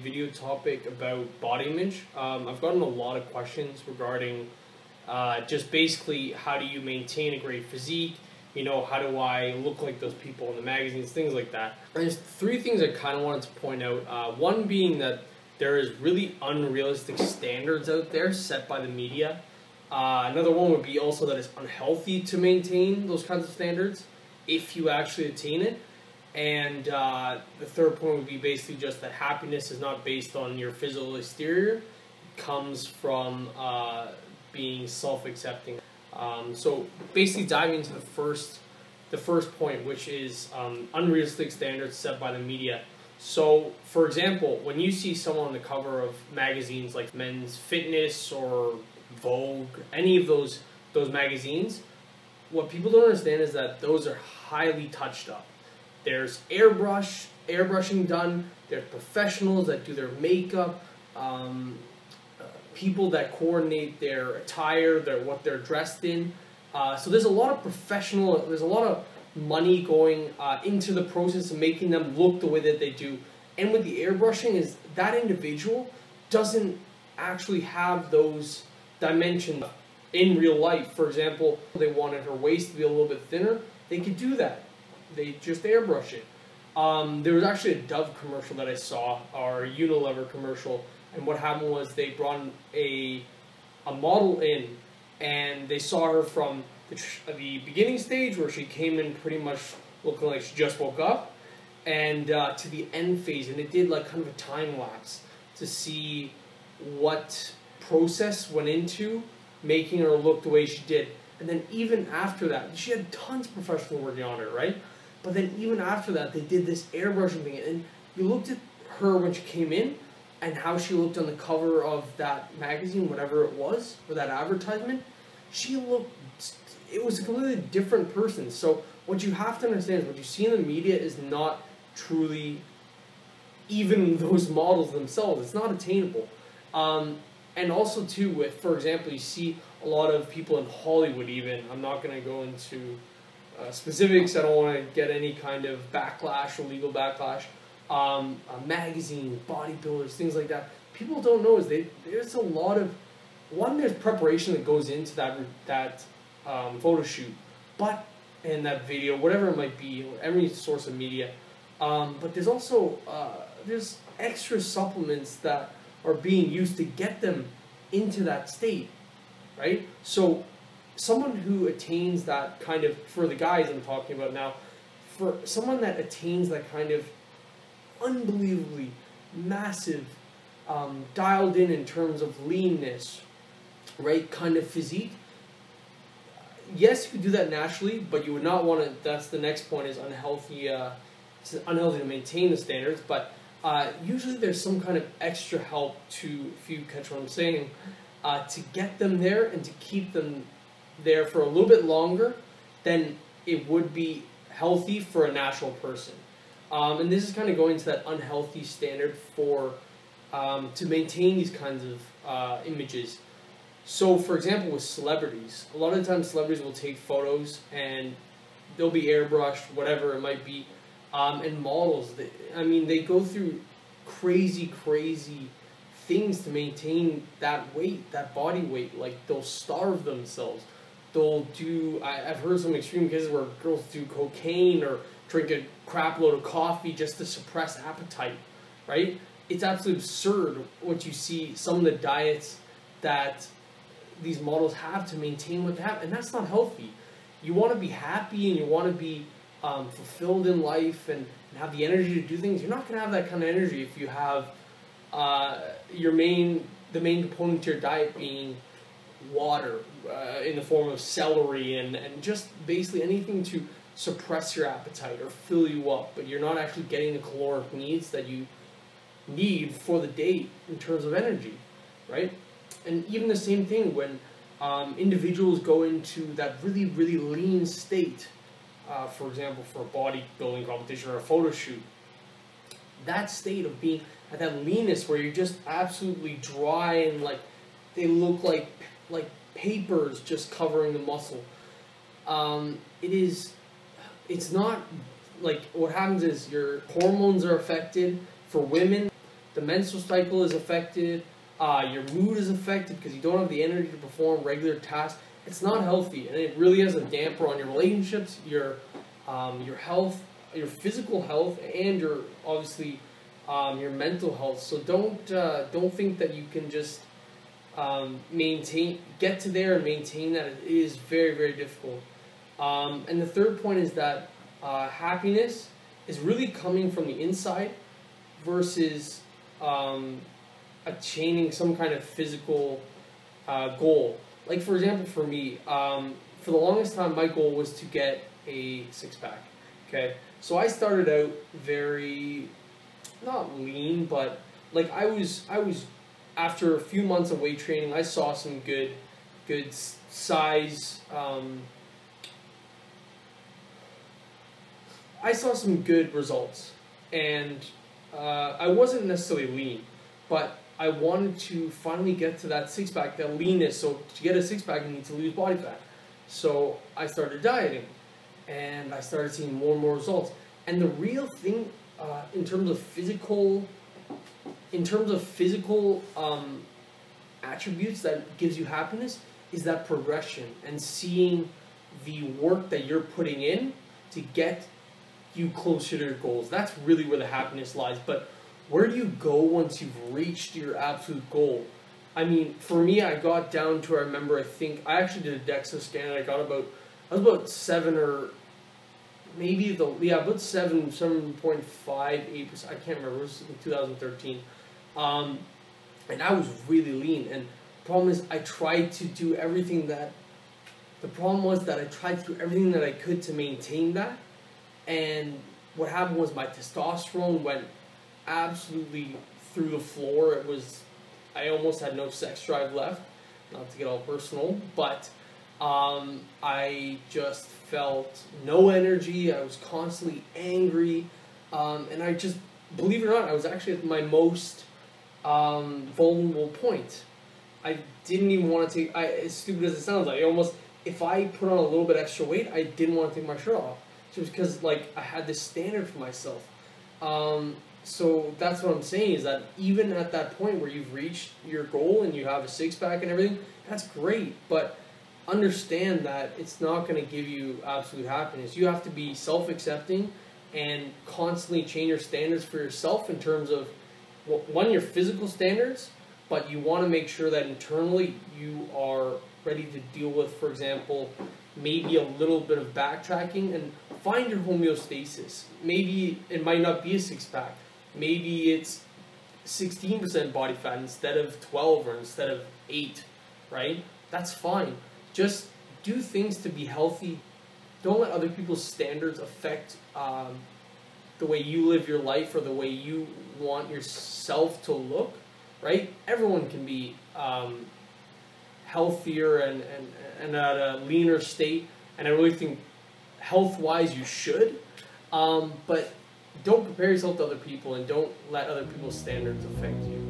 video topic about body image. I've gotten a lot of questions regarding just basically how do you maintain a great physique, you know, how do I look like those people in the magazines, things like that. And there's three things I kind of wanted to point out. One being that there is really unrealistic standards out there set by the media. Another one would be also that it's unhealthy to maintain those kinds of standards if you actually attain it. And the third point would be basically just that happiness is not based on your physical exterior. It comes from being self-accepting. So basically diving into the first point, which is unrealistic standards set by the media. So, for example, when you see someone on the cover of magazines like Men's Fitness or Vogue, any of those magazines, what people don't understand is that those are highly touched up. There's airbrushing done. There's professionals that do their makeup, people that coordinate their attire, what they're dressed in. So there's a lot of there's a lot of money going into the process of making them look the way that they do. And with the airbrushing is that individual doesn't actually have those dimensions in real life. For example, they wanted her waist to be a little bit thinner, they could do that. They just airbrush it. There was actually a Dove commercial that I saw, or a Unilever commercial, and what happened was they brought a model in, and they saw her from the beginning stage where she came in pretty much looking like she just woke up, and to the end phase, and it did like kind of a time lapse to see what process went into making her look the way she did. And then even after that, she had tons of professionals working on her, right? But then even after that, they did this airbrushing thing, and you looked at her when she came in and how she looked on the cover of that magazine, whatever it was, or that advertisement. It was a completely different person. So what you have to understand is what you see in the media is not truly even those models themselves. It's not attainable. And also too, with, for example, you see a lot of people in Hollywood even, I'm not going to go into specifics, I don't want to get any kind of backlash or legal backlash, magazines, bodybuilders, things like that. People don't know is there's a lot of, there's preparation that goes into that photo shoot, and that video, whatever it might be, every source of media. But there's also, there's extra supplements that are being used to get them into that state, right? So someone who attains that kind of, for the guys I'm talking about now, for someone that attains that kind of unbelievably massive, dialed in terms of leanness, right, kind of physique, yes, you could do that naturally, but you would not want to, that's the next point, is unhealthy, it's unhealthy to maintain the standards, but usually there's some kind of extra help to, if you catch what I'm saying, to get them there and to keep them there for a little bit longer than it would be healthy for a natural person. And this is kind of going to that unhealthy standard for to maintain these kinds of images. So, for example, with celebrities, a lot of the times celebrities will take photos and they'll be airbrushed, whatever it might be. And models, they go through crazy things to maintain that weight, that body weight. Like, they'll starve themselves. They'll do, I've heard some extreme cases where girls do cocaine or drink a crap load of coffee just to suppress appetite, right? It's absolutely absurd what you see, some of the diets that these models have to maintain what they have, and that's not healthy. You want to be happy and you want to be fulfilled in life and have the energy to do things. You're not going to have that kind of energy if you have the main component to your diet being water in the form of celery and just basically anything to suppress your appetite or fill you up, but you're not actually getting the caloric needs that you need for the day in terms of energy, right? And even the same thing when individuals go into that really lean state, for example, for a bodybuilding competition or a photo shoot, that state of being at that leanness where you're just absolutely dry and like they look like papers just covering the muscle. It's not like, what happens is your hormones are affected. For women, the menstrual cycle is affected, your mood is affected because you don't have the energy to perform regular tasks. It's not healthy, and it really has a damper on your relationships, your health, your physical health, and your obviously your mental health. So don't think that you can just get to there and maintain that. It is very, very difficult. And the third point is that happiness is really coming from the inside versus attaining some kind of physical goal. Like, for example, for me, for the longest time, my goal was to get a six-pack. Okay, so I started out very, not lean, but like I was after a few months of weight training, I saw some good size. I saw some good results, and I wasn't necessarily lean, but I wanted to finally get to that six-pack, that leanness. So to get a six-pack, you need to lose body fat. So I started dieting, and I started seeing more and more results. And the real thing, in terms of physical attributes that gives you happiness, is that progression and seeing the work that you're putting in to get you closer to your goals. That's really where the happiness lies. But where do you go once you've reached your absolute goal? I mean, for me, I got down to, I remember, I think, I actually did a DEXA scan, and I was about 7 or maybe, about 7.58%, I can't remember, it was in 2013. And I was really lean, and the problem is I tried to do everything that, I could to maintain that, and what happened was my testosterone went absolutely through the floor. I almost had no sex drive left, not to get all personal, but I just felt no energy. I was constantly angry, and I just, believe it or not, I was actually at my most vulnerable point. I didn't even want to take, as stupid as it sounds, if I put on a little bit extra weight, I didn't want to take my shirt off, just because like I had this standard for myself. So that's what I'm saying, is that even at that point where you've reached your goal and you have a six-pack and everything, that's great, but understand that it's not going to give you absolute happiness. You have to be self-accepting and constantly change your standards for yourself in terms of, one, your physical standards, but you want to make sure that internally you are ready to deal with, for example, maybe a little bit of backtracking, and find your homeostasis. Maybe it might not be a six-pack. Maybe it's 16% body fat instead of 12 or instead of 8, right? That's fine. Just do things to be healthy. Don't let other people's standards affect the way you live your life or the way you want yourself to look, right? Everyone can be healthier and at a leaner state, and I really think health-wise you should, but don't compare yourself to other people, and don't let other people's standards affect you.